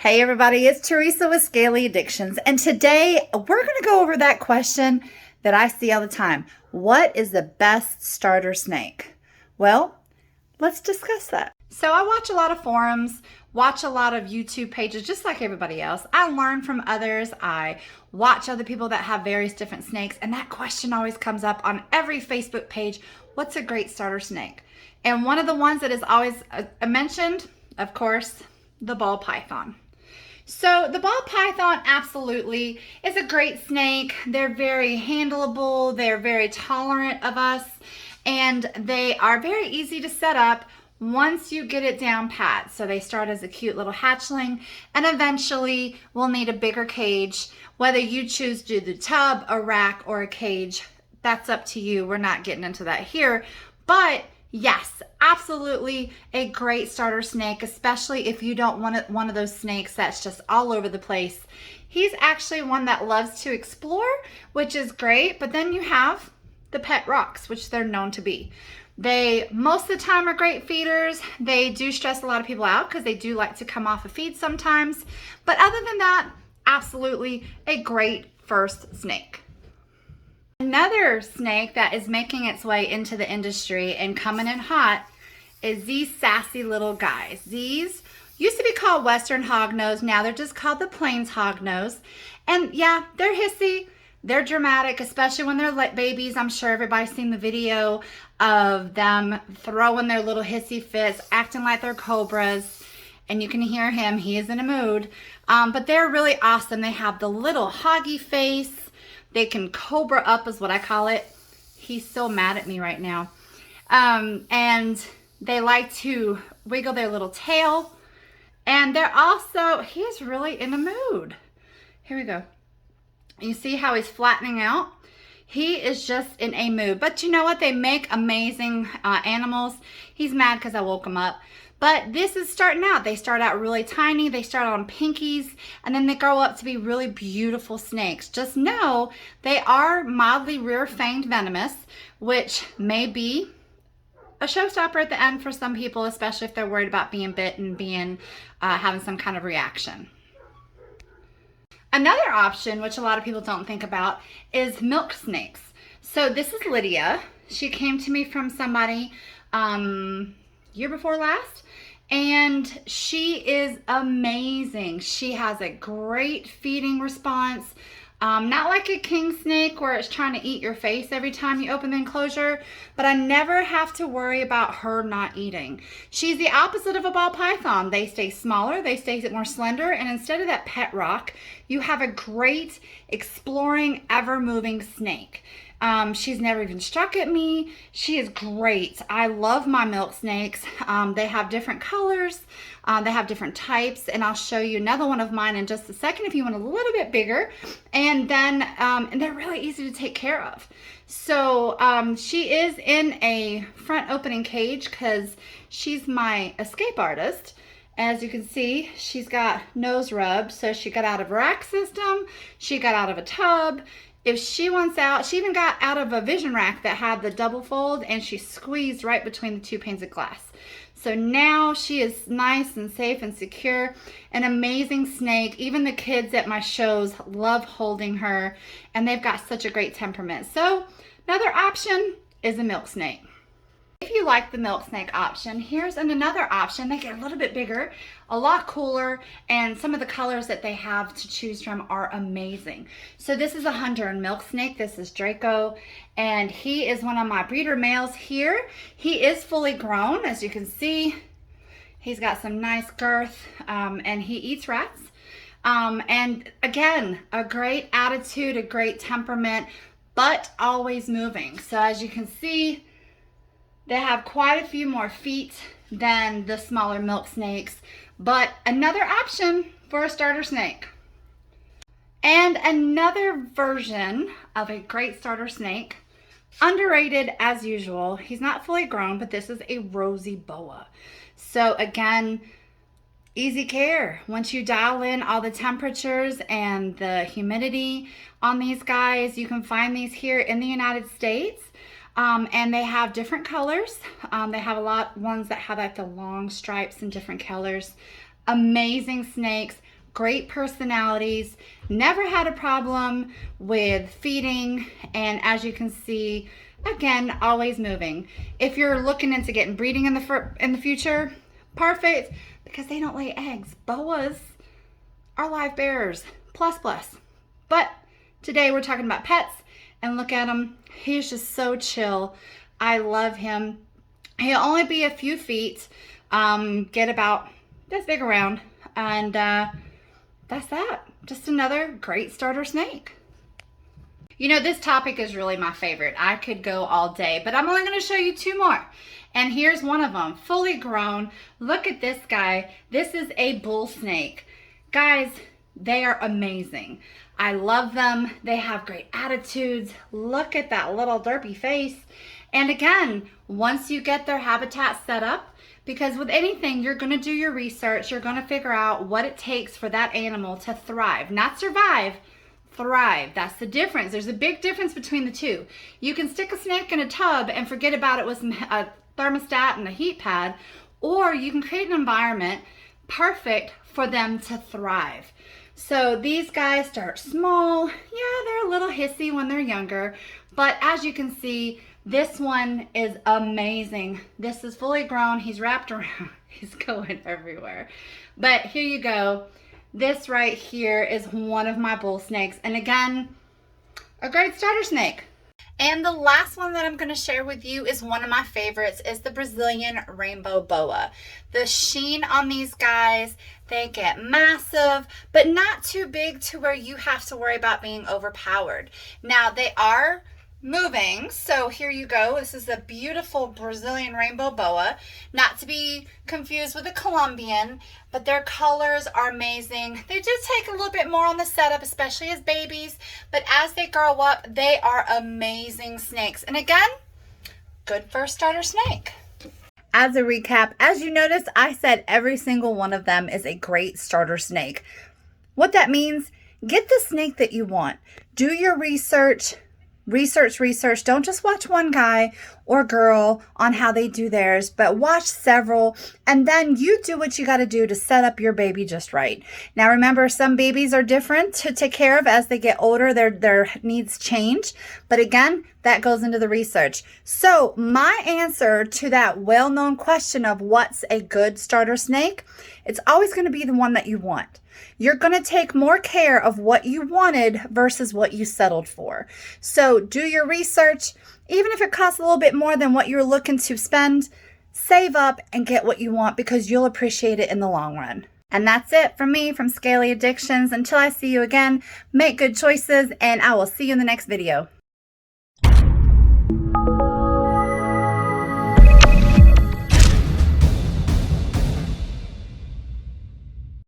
Hey everybody, it's Teresa with Scaly Addictions, and today we're going to go over that question that I see all the time. What is the best starter snake? Well, let's discuss that. So I watch a lot of forums, watch a lot of YouTube pages, just like everybody else. I learn from others. I watch other people that have various different snakes, and that question always comes up on every Facebook page. What's a great starter snake? And one of the ones that is always mentioned, of course, the ball python. So the ball python absolutely is a great snake. They're very handleable. They're very tolerant of us, and they are very easy to set up once you get it down pat. So they start as a cute little hatchling, and eventually will need a bigger cage. Whether you choose to do the tub, a rack, or a cage, that's up to you. We're not getting into that here, but yes, absolutely a great starter snake, especially if you don't want one of those snakes that's just all over the place. He's actually one that loves to explore, which is great, but then you have the pet rocks, which they're known to be. They, most of the time, are great feeders. They do stress a lot of people out because they do like to come off a feed sometimes. But other than that, absolutely a great first snake. Another snake that is making its way into the industry and coming in hot is these sassy little guys. These used to be called Western Hognose. Now they're just called the Plains Hognose. And yeah, they're hissy. They're dramatic, especially when they're like babies. I'm sure everybody's seen the video of them throwing their little hissy fits, acting like they're cobras. And you can hear him. He is in a mood. But they're really awesome. They have the little hoggy face. They can cobra up is what I call it. He's so mad at me right now. And they like to wiggle their little tail. And they're also, he's really in a mood. Here we go. You see how he's flattening out? He is just in a mood. But you know what? They make amazing animals. He's mad because I woke him up. But this is starting out. They start out really tiny. They start on pinkies, and then they grow up to be really beautiful snakes. Just know they are mildly rear-fanged venomous, which may be a showstopper at the end for some people, especially if they're worried about being bit and having some kind of reaction. Another option, which a lot of people don't think about, is milk snakes. So this is Lydia. She came to me from somebody year before last, and she is amazing. She has a great feeding response. Not like a king snake where it's trying to eat your face every time you open the enclosure, but I never have to worry about her not eating. She's the opposite of a ball python. They stay smaller, they stay more slender, and instead of that pet rock, you have a great exploring, ever-moving snake. She's never even struck at me. She is great. I love my milk snakes. They have different colors. They have different types, and I'll show you another one of mine in just a second if you want a little bit bigger. And then, and they're really easy to take care of. So she is in a front opening cage because she's my escape artist. As you can see, she's got nose rubs. So she got out of a rack system. She got out of a tub. If she wants out, she even got out of a vision rack that had the double fold, and she squeezed right between the two panes of glass. So now she is nice and safe and secure. An amazing snake. Even the kids at my shows love holding her, and they've got such a great temperament. So another option is a milk snake. If you like the milk snake option, here's another option. They get a little bit bigger, a lot cooler, and some of the colors that they have to choose from are amazing. So this is a Honduran milk snake. This is Draco, and he is one of my breeder males here. He is fully grown, as you can see. He's got some nice girth, and he eats rats. And again, a great attitude, a great temperament, but always moving. So as you can see, they have quite a few more feet than the smaller milk snakes, but another option for a starter snake. And another version of a great starter snake, underrated as usual. He's not fully grown, but this is a Rosey Boa. So again, easy care. Once you dial in all the temperatures and the humidity on these guys, you can find these here in the United States. And they have different colors. They have a lot ones that have like the long stripes and different colors. Amazing snakes, great personalities, never had a problem with feeding, and as you can see, again, always moving. If you're looking into getting breeding in the future, perfect, because they don't lay eggs. Boas are live bearers, plus. But today we're talking about pets, and look at him. He's just so chill. I love him. He'll only be a few feet, get about this big around, and that's that. Just another great starter snake. You know, this topic is really my favorite. I could go all day, but I'm only going to show you two more. And here's one of them, fully grown. Look at this guy. This is a bull snake. Guys, they are amazing. I love them. They have great attitudes. Look at that little derpy face. And again, once you get their habitat set up, because with anything, you're going to do your research. You're going to figure out what it takes for that animal to thrive, not survive. Thrive. That's the difference. There's a big difference between the two. You can stick a snake in a tub and forget about it with a thermostat and a heat pad, or you can create an environment perfect for them to thrive. So these guys start small. Yeah, they're a little hissy when they're younger, but as you can see, this one is amazing. This is fully grown. He's wrapped around. He's going everywhere. But here you go. This right here is one of my bull snakes. And again, a great starter snake. And the last one that I'm going to share with you is one of my favorites, is the Brazilian rainbow boa. The sheen on these guys, they get massive, but not too big to where you have to worry about being overpowered. Now they are moving, so here you go. This is a beautiful Brazilian rainbow boa, not to be confused with a Colombian, but their colors are amazing. They do take a little bit more on the setup, especially as babies, but as they grow up, they are amazing snakes. And again, good first starter snake. As a recap, as you noticed, I said every single one of them is a great starter snake. What that means, get the snake that you want. Do your research. Research. Don't just watch one guy or girl on how they do theirs, but watch several, and then you do what you got to do to set up your baby just right. Now remember, some babies are different to take care of as they get older. Their needs change, but again, that goes into the research. So my answer to that well-known question of what's a good starter snake, it's always going to be the one that you want. You're going to take more care of what you wanted versus what you settled for. So do your research. Even if it costs a little bit more than what you're looking to spend, save up and get what you want, because you'll appreciate it in the long run. And that's it from me, from Scaly Addictions. Until I see you again, make good choices, and I will see you in the next video.